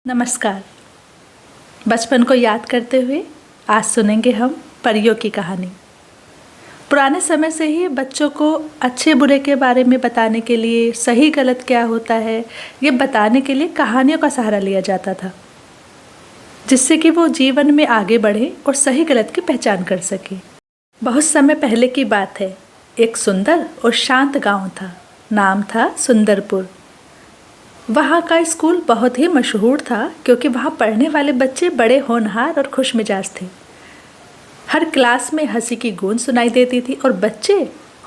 नमस्कार। बचपन को याद करते हुए आज सुनेंगे हम परियों की कहानी। पुराने समय से ही बच्चों को अच्छे बुरे के बारे में बताने के लिए, सही गलत क्या होता है ये बताने के लिए कहानियों का सहारा लिया जाता था, जिससे कि वो जीवन में आगे बढ़े और सही गलत की पहचान कर सके। बहुत समय पहले की बात है। एक सुंदर और शांत गांव था। नाम था सुंदरपुर। वहाँ का स्कूल बहुत ही मशहूर था क्योंकि वहाँ पढ़ने वाले बच्चे बड़े होनहार और खुशमिजाज थे। हर क्लास में हंसी की गूंज सुनाई देती थी और बच्चे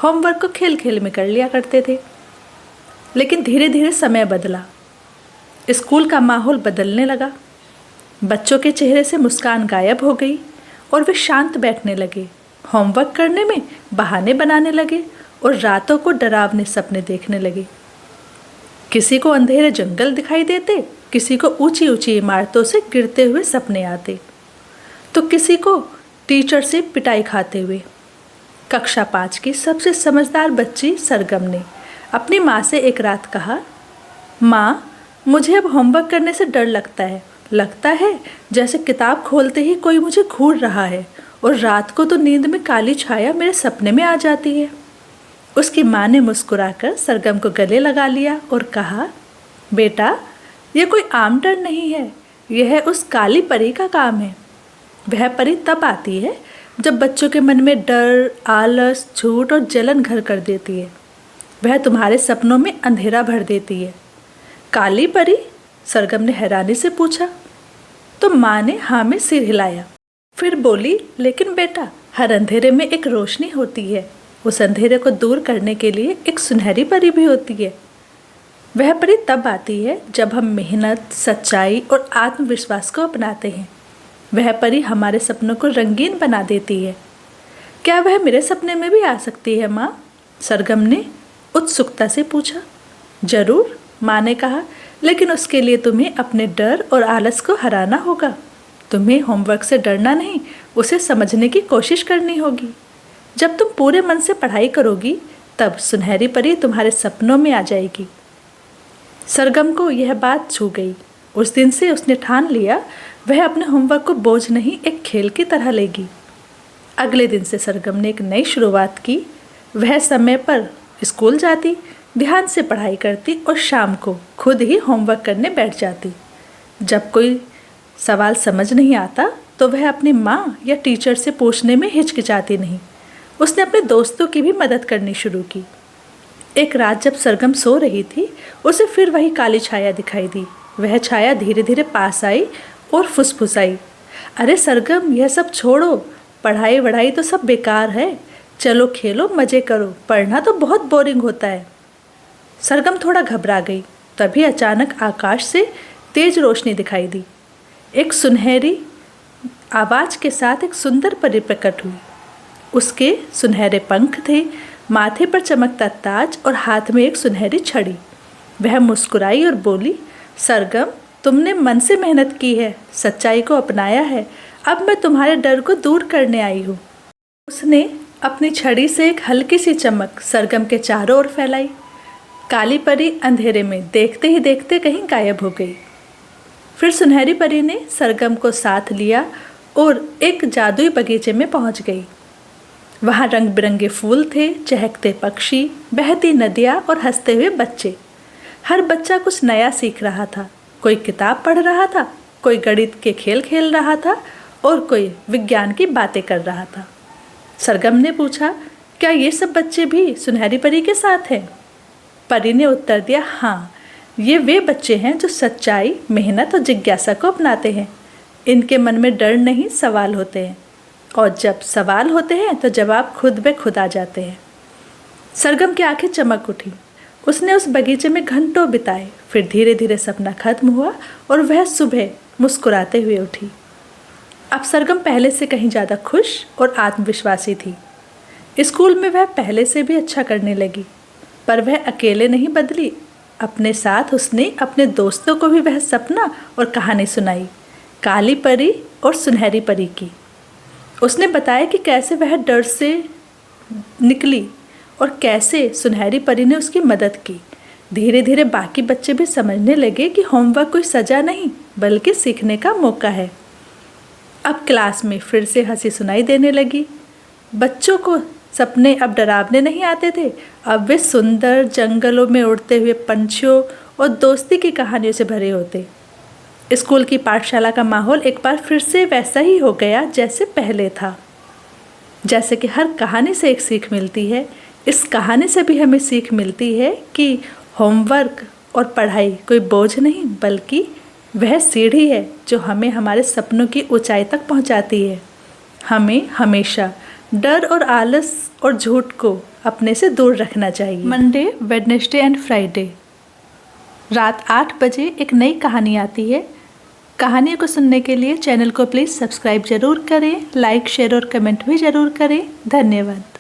होमवर्क को खेल खेल में कर लिया करते थे। लेकिन धीरे धीरे समय बदला। स्कूल का माहौल बदलने लगा। बच्चों के चेहरे से मुस्कान गायब हो गई और वे शांत बैठने लगे, होमवर्क करने में बहाने बनाने लगे और रातों को डरावने सपने देखने लगे। किसी को अंधेरे जंगल दिखाई देते, किसी को ऊंची ऊंची इमारतों से गिरते हुए सपने आते, तो किसी को टीचर से पिटाई खाते हुए। कक्षा 5 की सबसे समझदार बच्ची सरगम ने अपनी माँ से एक रात कहा, माँ, मुझे अब होमवर्क करने से डर लगता है जैसे किताब खोलते ही कोई मुझे घूर रहा है और रात को तो नींद में काली छाया मेरे सपने में आ जाती है। उसकी माँ ने मुस्कुराकर सरगम को गले लगा लिया और कहा, बेटा, यह कोई आम डर नहीं है, यह उस काली परी का काम है। वह परी तब आती है जब बच्चों के मन में डर, आलस, झूठ और जलन घर कर देती है। वह तुम्हारे सपनों में अंधेरा भर देती है। काली परी? सरगम ने हैरानी से पूछा। तो माँ ने हाँ में सिर हिलाया। फिर बोली, लेकिन बेटा, हर अंधेरे में एक रोशनी होती है। उस अंधेरे को दूर करने के लिए एक सुनहरी परी भी होती है। वह परी तब आती है जब हम मेहनत, सच्चाई और आत्मविश्वास को अपनाते हैं। वह परी हमारे सपनों को रंगीन बना देती है। क्या वह मेरे सपने में भी आ सकती है माँ? सरगम ने उत्सुकता से पूछा। जरूर, माँ ने कहा, लेकिन उसके लिए तुम्हें अपने डर और आलस को हराना होगा। तुम्हें होमवर्क से डरना नहीं, उसे समझने की कोशिश करनी होगी। जब तुम पूरे मन से पढ़ाई करोगी तब सुनहरी परी तुम्हारे सपनों में आ जाएगी। सरगम को यह बात छू गई। उस दिन से उसने ठान लिया वह अपने होमवर्क को बोझ नहीं, एक खेल की तरह लेगी। अगले दिन से सरगम ने एक नई शुरुआत की। वह समय पर स्कूल जाती, ध्यान से पढ़ाई करती और शाम को खुद ही होमवर्क करने बैठ जाती। जब कोई सवाल समझ नहीं आता तो वह अपनी माँ या टीचर से पूछने में हिचकिचाती नहीं। उसने अपने दोस्तों की भी मदद करनी शुरू की। एक रात जब सरगम सो रही थी, उसे फिर वही काली छाया दिखाई दी। वह छाया धीरे धीरे पास आई और फुसफुसाई, अरे सरगम, यह सब छोड़ो, पढ़ाई वढ़ाई तो सब बेकार है। चलो खेलो, मज़े करो, पढ़ना तो बहुत बोरिंग होता है। सरगम थोड़ा घबरा गई। तभी अचानक आकाश से तेज रोशनी दिखाई दी। एक सुनहरी आवाज़ के साथ एक सुंदर परी प्रकट हुई। उसके सुनहरे पंख थे, माथे पर चमकता ताज और हाथ में एक सुनहरी छड़ी। वह मुस्कुराई और बोली, सरगम, तुमने मन से मेहनत की है, सच्चाई को अपनाया है। अब मैं तुम्हारे डर को दूर करने आई हूँ। उसने अपनी छड़ी से एक हल्की सी चमक सरगम के चारों ओर फैलाई। काली परी अंधेरे में देखते ही देखते कहीं गायब हो गई। फिर सुनहरी परी ने सरगम को साथ लिया और एक जादुई बगीचे में पहुँच गई। वहाँ रंग बिरंगे फूल थे, चहकते पक्षी, बहती नदियाँ और हंसते हुए बच्चे। हर बच्चा कुछ नया सीख रहा था। कोई किताब पढ़ रहा था, कोई गणित के खेल खेल रहा था और कोई विज्ञान की बातें कर रहा था। सरगम ने पूछा, क्या ये सब बच्चे भी सुनहरी परी के साथ हैं? परी ने उत्तर दिया, हाँ, ये वे बच्चे हैं जो सच्चाई, मेहनत और जिज्ञासा को अपनाते हैं। इनके मन में डर नहीं, सवाल होते हैं, और जब सवाल होते हैं तो जवाब खुद ब खुद आ जाते हैं। सरगम की आंखें चमक उठी। उसने उस बगीचे में घंटों बिताए। फिर धीरे धीरे सपना खत्म हुआ और वह सुबह मुस्कुराते हुए उठी। अब सरगम पहले से कहीं ज़्यादा खुश और आत्मविश्वासी थी। स्कूल में वह पहले से भी अच्छा करने लगी, पर वह अकेले नहीं बदली। अपने साथ उसने अपने दोस्तों को भी वह सपना और कहानी सुनाई, काली परी और सुनहरी परी की। उसने बताया कि कैसे वह डर से निकली और कैसे सुनहरी परी ने उसकी मदद की। धीरे धीरे बाकी बच्चे भी समझने लगे कि होमवर्क कोई सज़ा नहीं बल्कि सीखने का मौका है। अब क्लास में फिर से हंसी सुनाई देने लगी। बच्चों को सपने अब डरावने नहीं आते थे, अब वे सुंदर जंगलों में उड़ते हुए पंछियों और दोस्ती की कहानियों से भरे होते। स्कूल की पाठशाला का माहौल एक बार फिर से वैसा ही हो गया जैसे पहले था। जैसे कि हर कहानी से एक सीख मिलती है, इस कहानी से भी हमें सीख मिलती है कि होमवर्क और पढ़ाई कोई बोझ नहीं बल्कि वह सीढ़ी है जो हमें हमारे सपनों की ऊंचाई तक पहुंचाती है। हमें हमेशा डर और आलस और झूठ को अपने से दूर रखना चाहिए। मंडे, वेडनेसडे एंड फ्राइडे रात 8 बजे एक नई कहानी आती है। कहानी को सुनने के लिए चैनल को प्लीज़ सब्सक्राइब ज़रूर करें, लाइक शेयर और कमेंट भी ज़रूर करें। धन्यवाद।